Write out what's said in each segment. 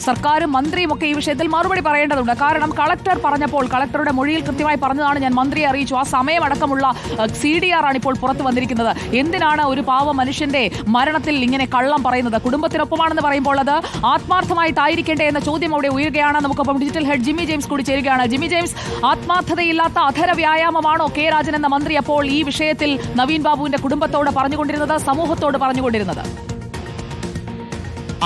സർക്കാരും മന്ത്രിയും ഒക്കെ ഈ വിഷയത്തിൽ മറുപടി പറയേണ്ടതുണ്ട്. കാരണം കളക്ടർ പറഞ്ഞപ്പോൾ കളക്ടറുടെ മൊഴിയിൽ കൃത്യമായി പറഞ്ഞതാണ്, ഞാൻ മന്ത്രിയെ അറിയിച്ചു. ആ സമയമടക്കമുള്ള CDR ആണ് ഇപ്പോൾ പുറത്തു വന്നിരിക്കുന്നത്. എന്തിനാണ് ഒരു പാവ മനുഷ്യന്റെ മരണത്തിൽ ഇങ്ങനെ കള്ളം പറയുന്നത്? കുടുംബത്തിനൊപ്പമാണെന്ന് പറയുമ്പോൾ അത് ആത്മാർത്ഥമായിട്ടായിരിക്കേണ്ടേ എന്ന ചോദ്യം അവിടെ ഉയരുകയാണ്. നമുക്കൊപ്പം ഡിജിറ്റൽ ഹെഡ് ജിമ്മി ജെയിംസ് കൂടി ചേരുകയാണ്. ജിമ്മി ജെയിംസ്, ആത്മാർത്ഥതയില്ലാത്ത അധര വ്യായാമമാണോ കെ രാജൻ എന്ന മന്ത്രി അപ്പോൾ ഈ വിഷയത്തിൽ നവീൻ ബാബുവിന്റെ കുടുംബത്തോട് പറഞ്ഞുകൊണ്ടിരുന്നത്, സമൂഹത്തോട് പറഞ്ഞുകൊണ്ടിരുന്നത്?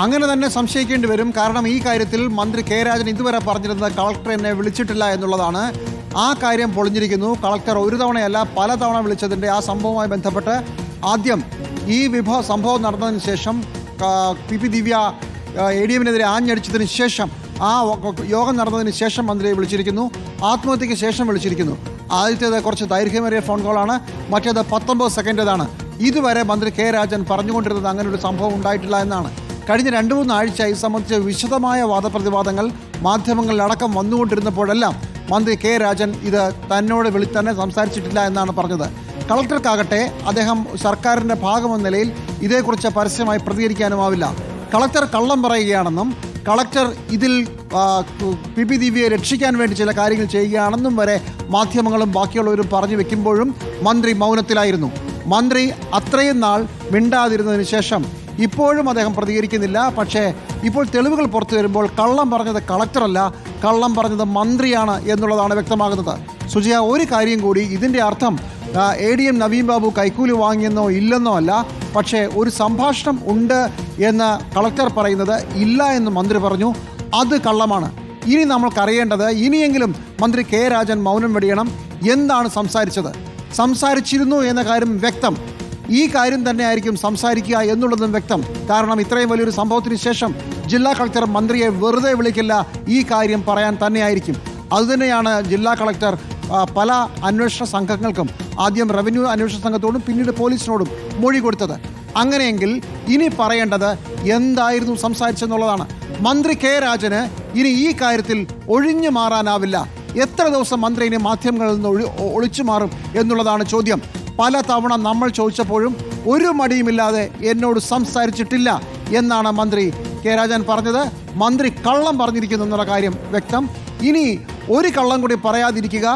അങ്ങനെ തന്നെ സംശയിക്കേണ്ടി വരും. കാരണം ഈ കാര്യത്തിൽ മന്ത്രി കെ രാജൻ ഇതുവരെ പറഞ്ഞിരുന്നത് കളക്ടർ എന്നെ വിളിച്ചിട്ടില്ല എന്നുള്ളതാണ്. ആ കാര്യം പൊളിഞ്ഞിരിക്കുന്നു. കളക്ടർ ഒരു തവണയല്ല പലതവണ വിളിച്ചതിൻ്റെ ആ സംഭവവുമായി ബന്ധപ്പെട്ട് ആദ്യം ഈ സംഭവം നടന്നതിന് ശേഷം പി ദിവ്യ ADMനെതിരെ ആഞ്ഞടിച്ചതിന് ശേഷം ആ യോഗം നടന്നതിന് ശേഷം മന്ത്രിയെ വിളിച്ചിരിക്കുന്നു. ആത്മഹത്യയ്ക്ക് ശേഷം വിളിച്ചിരിക്കുന്നു. ആദ്യത്തേത് കുറച്ച് ദൈർഘ്യമേറിയ ഫോൺ കോളാണ്, മറ്റേത് 19 സെക്കൻഡേതാണ്. ഇതുവരെ മന്ത്രി കെ രാജൻ പറഞ്ഞുകൊണ്ടിരുന്നത് അങ്ങനെ ഒരു സംഭവം ഉണ്ടായിട്ടില്ല എന്നാണ്. കഴിഞ്ഞ 2-3 ആഴ്ച ഇത് സംബന്ധിച്ച് വിശദമായ വാദപ്രതിവാദങ്ങൾ മാധ്യമങ്ങളിലടക്കം വന്നുകൊണ്ടിരുന്നപ്പോഴെല്ലാം മന്ത്രി കെ രാജൻ ഇത് തന്നോട് തന്നെ സംസാരിച്ചിട്ടില്ല എന്നാണ് പറഞ്ഞത്. കളക്ടർക്കാകട്ടെ അദ്ദേഹം സർക്കാരിൻ്റെ ഭാഗമെന്ന നിലയിൽ ഇതേക്കുറിച്ച് പരസ്യമായി പ്രതികരിക്കാനുമാവില്ല. കളക്ടർ കള്ളം പറയുകയാണെന്നും കളക്ടർ ഇതിൽ പി ദിവ്യയെ രക്ഷിക്കാൻ വേണ്ടി ചില കാര്യങ്ങൾ ചെയ്യുകയാണെന്നും വരെ മാധ്യമങ്ങളും ബാക്കിയുള്ളവരും പറഞ്ഞു വെക്കുമ്പോഴും മന്ത്രി മൗനത്തിലായിരുന്നു. മന്ത്രി അത്രയും നാൾ മിണ്ടാതിരുന്നതിന് ശേഷം ഇപ്പോഴും അദ്ദേഹം പ്രതികരിക്കുന്നില്ല. പക്ഷേ ഇപ്പോൾ തെളിവുകൾ പുറത്തു വരുമ്പോൾ കള്ളം പറഞ്ഞത് കളക്ടറല്ല, കള്ളം പറഞ്ഞത് മന്ത്രിയാണ് എന്നുള്ളതാണ് വ്യക്തമാകുന്നത്. സുജയ, ഒരു കാര്യം കൂടി, ഇതിൻ്റെ അർത്ഥം ADM നവീൻ ബാബു കൈക്കൂലി വാങ്ങിയെന്നോ ഇല്ലെന്നോ അല്ല, പക്ഷേ ഒരു സംഭാഷണം ഉണ്ട് എന്ന് കളക്ടർ പറയുന്നത് ഇല്ല എന്ന് മന്ത്രി പറഞ്ഞു. അത് കള്ളമാണ്. ഇനി നമ്മൾക്കറിയേണ്ടത്, ഇനിയെങ്കിലും മന്ത്രി കെ രാജൻ മൗനം വെടിയണം. എന്താണ് സംസാരിച്ചിരുന്നു എന്ന കാര്യം വ്യക്തം. ഈ കാര്യം തന്നെയായിരിക്കും സംസാരിക്കുക എന്നുള്ളതും വ്യക്തം. കാരണം ഇത്രയും വലിയൊരു സംഭവത്തിന് ശേഷം ജില്ലാ കളക്ടർ മന്ത്രിയെ വെറുതെ വിളിക്കില്ല, ഈ കാര്യം പറയാൻ തന്നെയായിരിക്കും. അതുതന്നെയാണ് ജില്ലാ കളക്ടർ പല അന്വേഷണ സംഘങ്ങൾക്കും, ആദ്യം റവന്യൂ അന്വേഷണ സംഘത്തോടും പിന്നീട് പോലീസിനോടും മൊഴി കൊടുത്തത്. അങ്ങനെയെങ്കിൽ ഇനി പറയേണ്ടത് എന്തായിരുന്നു സംസാരിച്ചെന്നുള്ളതാണ്. മന്ത്രി കെ രാജന് ഇനി ഈ കാര്യത്തിൽ ഒഴിഞ്ഞു മാറാനാവില്ല. എത്ര ദിവസം മന്ത്രി ഇനി മാധ്യമങ്ങളിൽ നിന്ന് ഒളിച്ചു മാറും എന്നുള്ളതാണ് ചോദ്യം. പല തവണ നമ്മൾ ചോദിച്ചപ്പോഴും ഒരു മടിയുമില്ലാതെ എന്നോട് സംസാരിച്ചിട്ടില്ല എന്നാണ് മന്ത്രി കെ രാജൻ പറഞ്ഞത്. മന്ത്രി കള്ളം പറഞ്ഞിരിക്കുന്നു എന്നുള്ള കാര്യം വ്യക്തം. ഇനി ഒരു കള്ളം കൂടി പറയാതിരിക്കുക,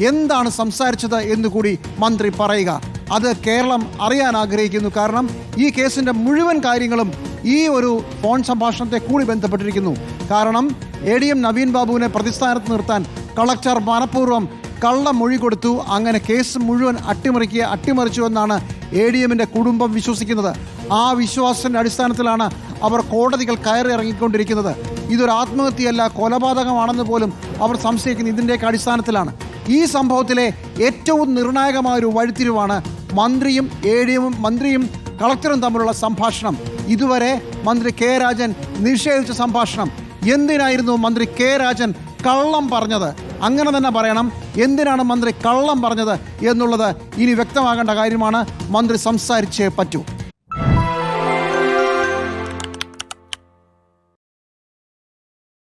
എന്താണ് സംസാരിച്ചത് എന്നുകൂടി മന്ത്രി പറയുക. അത് കേരളം അറിയാൻ ആഗ്രഹിക്കുന്നു. കാരണം ഈ കേസിൻ്റെ മുഴുവൻ കാര്യങ്ങളും ഈ ഒരു ഫോൺ സംഭാഷണത്തെ കൂടി ബന്ധപ്പെട്ടിരിക്കുന്നു. കാരണം ADM നവീൻ ബാബുവിനെ പ്രതിസ്ഥാനത്ത് നിർത്താൻ കളക്ടർ മനഃപൂർവ്വം കള്ളമൊഴി കൊടുത്തു. അങ്ങനെ കേസ് മുഴുവൻ അട്ടിമറിച്ചു എന്നാണ് ADMൻ്റെ കുടുംബം വിശ്വസിക്കുന്നത്. ആ വിശ്വാസത്തിൻ്റെ അടിസ്ഥാനത്തിലാണ് അവർ കോടതികൾ കയറി ഇറങ്ങിക്കൊണ്ടിരിക്കുന്നത്. ഇതൊരു ആത്മഹത്യയല്ല, കൊലപാതകമാണെന്ന് പോലും അവർ സംശയിക്കുന്നത് ഇതിൻ്റെയൊക്കെ അടിസ്ഥാനത്തിലാണ്. ഈ സംഭവത്തിലെ ഏറ്റവും നിർണായകമായൊരു വഴിത്തിരിവാണ് മന്ത്രിയും കളക്ടറും തമ്മിലുള്ള സംഭാഷണം. ഇതുവരെ മന്ത്രി കെ രാജൻ നിഷേധിച്ച സംഭാഷണം. എന്തിനായിരുന്നു മന്ത്രി കെ രാജൻ കള്ളം പറഞ്ഞത്? അങ്ങനെ തന്നെ പറയണം. എന്തിനാണ് മന്ത്രി കള്ളം പറഞ്ഞത് എന്നുള്ളത് ഇനി വ്യക്തമാകേണ്ട കാര്യമാണ്. മന്ത്രി സംസാരിച്ചേ പറ്റൂ.